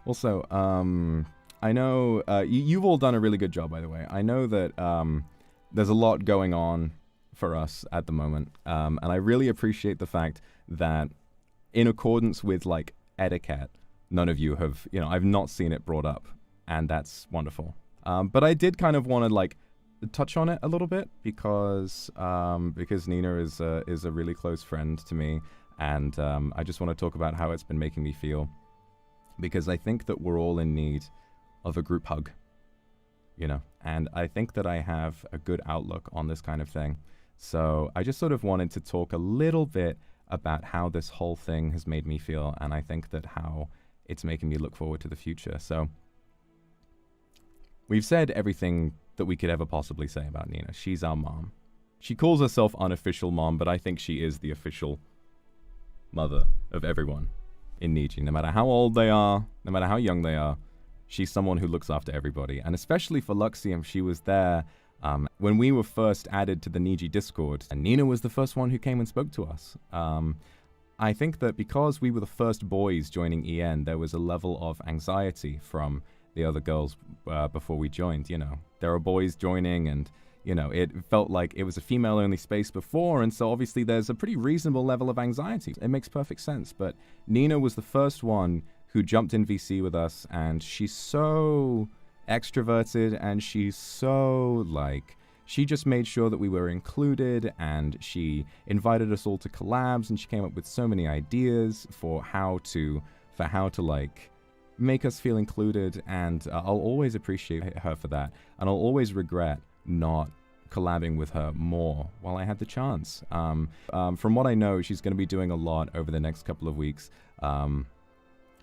Also, I know you've all done a really good job, by the way. I know that there's a lot going on for us at the moment, and I really appreciate the fact that, in accordance with like etiquette, none of you have, I've not seen it brought up, and that's wonderful. But I did kind of want to like touch on it a little bit because Nina is a really close friend to me, and I just want to talk about how it's been making me feel, because I think that we're all in need of a group hug, and I think that I have a good outlook on this kind of thing. So I just sort of wanted to talk a little bit about how this whole thing has made me feel, and I think that how it's making me look forward to the future. So we've said everything that we could ever possibly say about Nina. She's our mom. She calls herself unofficial mom, but I think she is the official mother of everyone in Niji. No matter how old they are, no matter how young they are, she's someone who looks after everybody. And especially for Luxium, she was there when we were first added to the Niji Discord, and Nina was the first one who came and spoke to us. I think that because we were the first boys joining EN, there was a level of anxiety from the other girls before we joined. There were boys joining, and it felt like it was a female-only space before, and so obviously there's a pretty reasonable level of anxiety. It makes perfect sense, but Nina was the first one who jumped in VC with us, and she's so extroverted, and she's so, she just made sure that we were included, and she invited us all to collabs, and she came up with so many ideas for how to make us feel included, and I'll always appreciate her for that, and I'll always regret not collabing with her more while I had the chance. From what I know, she's going to be doing a lot over the next couple of weeks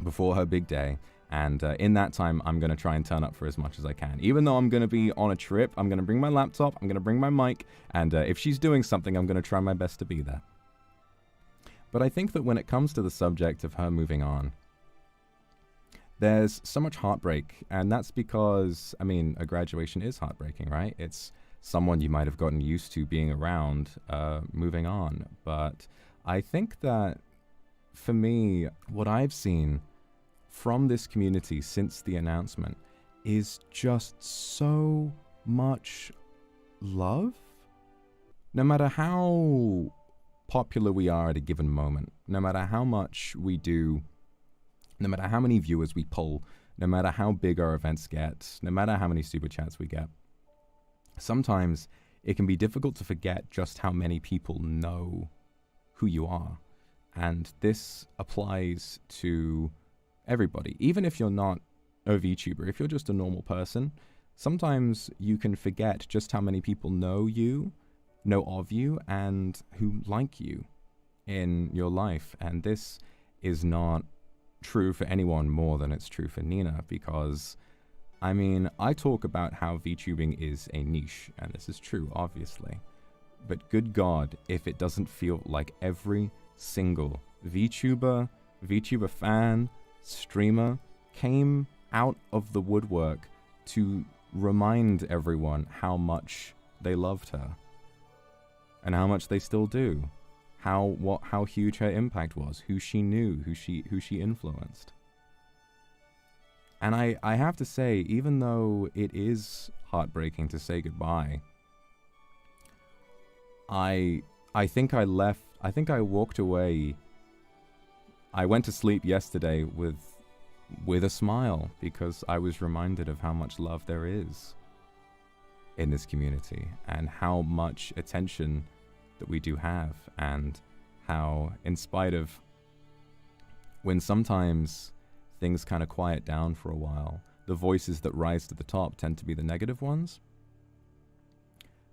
before her big day, and in that time, I'm going to try and turn up for as much as I can. Even though I'm going to be on a trip, I'm going to bring my laptop, I'm going to bring my mic, and if she's doing something, I'm going to try my best to be there. But I think that when it comes to the subject of her moving on, there's so much heartbreak, and that's because, a graduation is heartbreaking, right? It's someone you might have gotten used to being around moving on. But I think that, for me, what I've seen from this community since the announcement is just so much love. No matter how popular we are at a given moment, no matter how much we do, no matter how many viewers we pull, no matter how big our events get, no matter how many super chats we get, sometimes it can be difficult to forget just how many people know who you are. And this applies to everybody. Even if you're not a VTuber, if you're just a normal person, sometimes you can forget just how many people know of you, and who like you in your life. And this is not true for anyone more than it's true for Nina, because I talk about how VTubing is a niche, and this is true, obviously, but good God, if it doesn't feel like every single VTuber fan, streamer came out of the woodwork to remind everyone how much they loved her, and how much they still do. How huge her impact was, who she knew, who she influenced. And I have to say, even though it is heartbreaking to say goodbye, I think I walked away. I went to sleep yesterday with a smile, because I was reminded of how much love there is in this community, and how much attention that we do have, and how, in spite of when sometimes things kind of quiet down for a while, the voices that rise to the top tend to be the negative ones.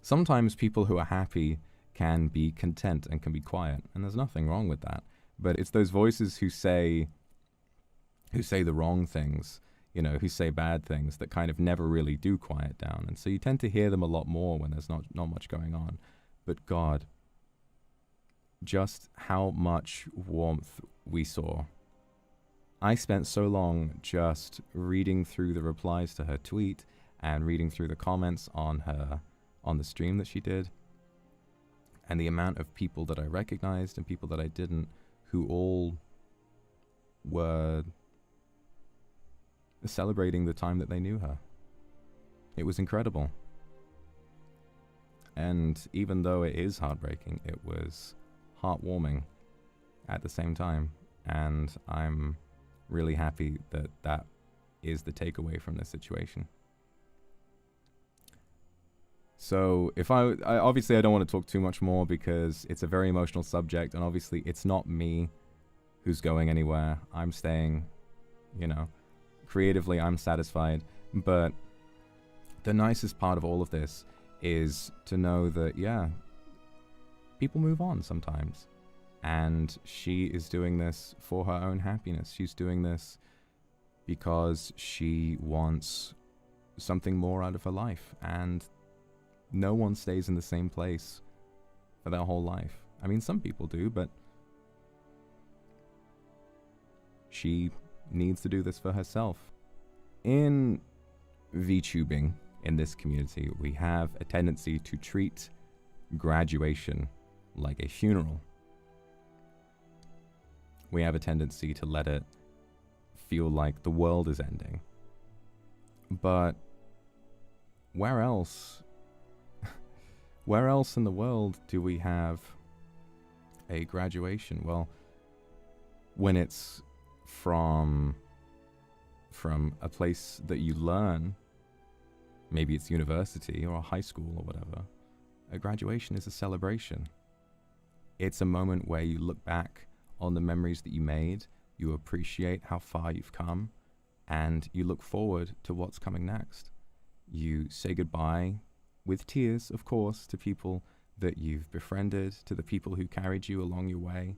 Sometimes people who are happy can be content and can be quiet, and there's nothing wrong with that. But it's those voices who say the wrong things, who say bad things, that kind of never really do quiet down. And so you tend to hear them a lot more when there's not much going on. But God, just how much warmth we saw. I spent so long just reading through the replies to her tweet, and reading through the comments on the stream that she did, and the amount of people that I recognized and people that I didn't, who all were celebrating the time that they knew her. It was incredible. And even though it is heartbreaking, it was heartwarming at the same time. And I'm really happy that that is the takeaway from this situation. So if I obviously I don't want to talk too much more because it's a very emotional subject, and obviously it's not me who's going anywhere. I'm staying, you know, creatively I'm satisfied. But the nicest part of all of this is to know that, yeah, people move on sometimes. And she is doing this for her own happiness. She's doing this because she wants something more out of her life. And no one stays in the same place for their whole life. I mean, some people do, but she needs to do this for herself. In VTubing, in this community, we have a tendency to treat graduation like a funeral. We have a tendency to let it feel like the world is ending. But where else in the world do we have a graduation? Well, when it's from a place that you learn, maybe it's university or a high school or whatever, a graduation is a celebration. It's a moment where you look back on the memories that you made, you appreciate how far you've come, and you look forward to what's coming next. You say goodbye, with tears, of course, to people that you've befriended, to the people who carried you along your way.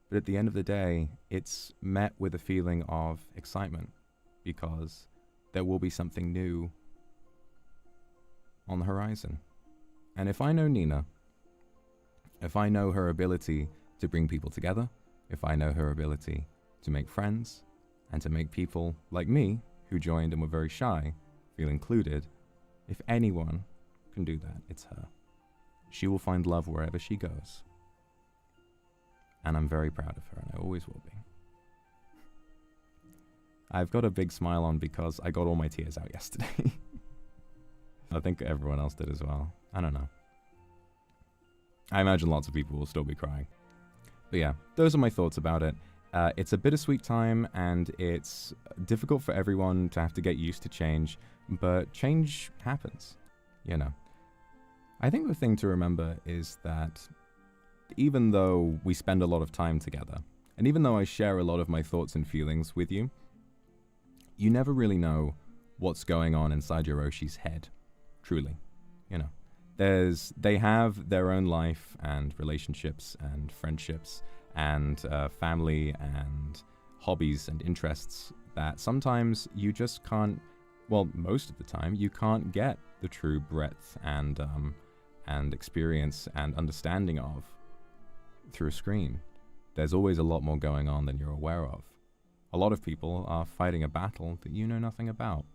But at the end of the day, it's met with a feeling of excitement, because there will be something new on the horizon. And if I know Nina, if I know her ability to bring people together, if I know her ability to make friends, and to make people like me, who joined and were very shy, feel included, if anyone can do that, it's her. She will find love wherever she goes. And I'm very proud of her, and I always will be. I've got a big smile on because I got all my tears out yesterday. I think everyone else did as well. I don't know. I imagine lots of people will still be crying. But yeah, those are my thoughts about it. It's a bittersweet time, and it's difficult for everyone to have to get used to change, but change happens, you know. I think the thing to remember is that even though we spend a lot of time together, and even though I share a lot of my thoughts and feelings with you, you never really know what's going on inside Yoroshi's head, truly, you know. They have their own life and relationships and friendships and family and hobbies and interests that sometimes you just can't, well, most of the time, you can't get the true breadth and experience and understanding of through a screen. There's always a lot more going on than you're aware of. A lot of people are fighting a battle that you know nothing about.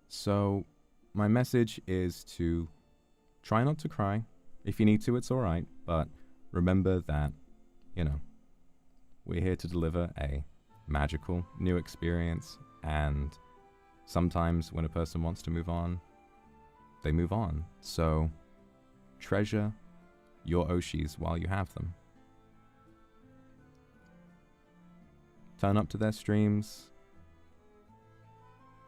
So my message is to try not to cry. If you need to, it's alright, but remember that, you know, we're here to deliver a magical new experience, and sometimes when a person wants to move on, they move on. So treasure your Oshis while you have them. Turn up to their streams.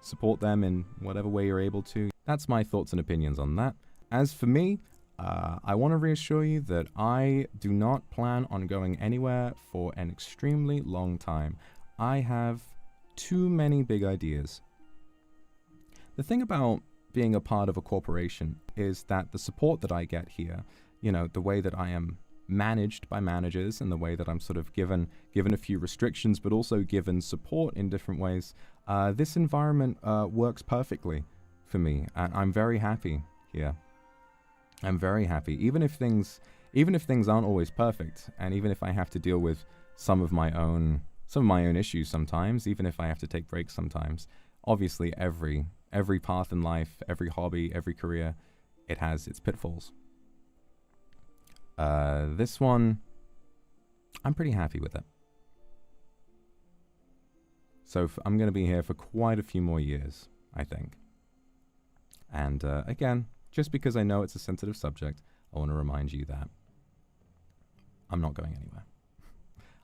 Support them in whatever way you're able to. That's my thoughts and opinions on that. As for me, I want to reassure you that I do not plan on going anywhere for an extremely long time. I have too many big ideas. The thing about being a part of a corporation is that the support that I get here, you know, the way that I am managed by managers and the way that I'm sort of given a few restrictions, but also given support in different ways, this environment works perfectly for me. And I'm very happy here. I'm very happy, even if things aren't always perfect, and even if I have to deal with some of my own issues sometimes, even if I have to take breaks sometimes. Obviously, every path in life, every hobby, every career, it has its pitfalls. This one, I'm pretty happy with it. So I'm going to be here for quite a few more years, I think. And again, just because I know it's a sensitive subject, I want to remind you that I'm not going anywhere.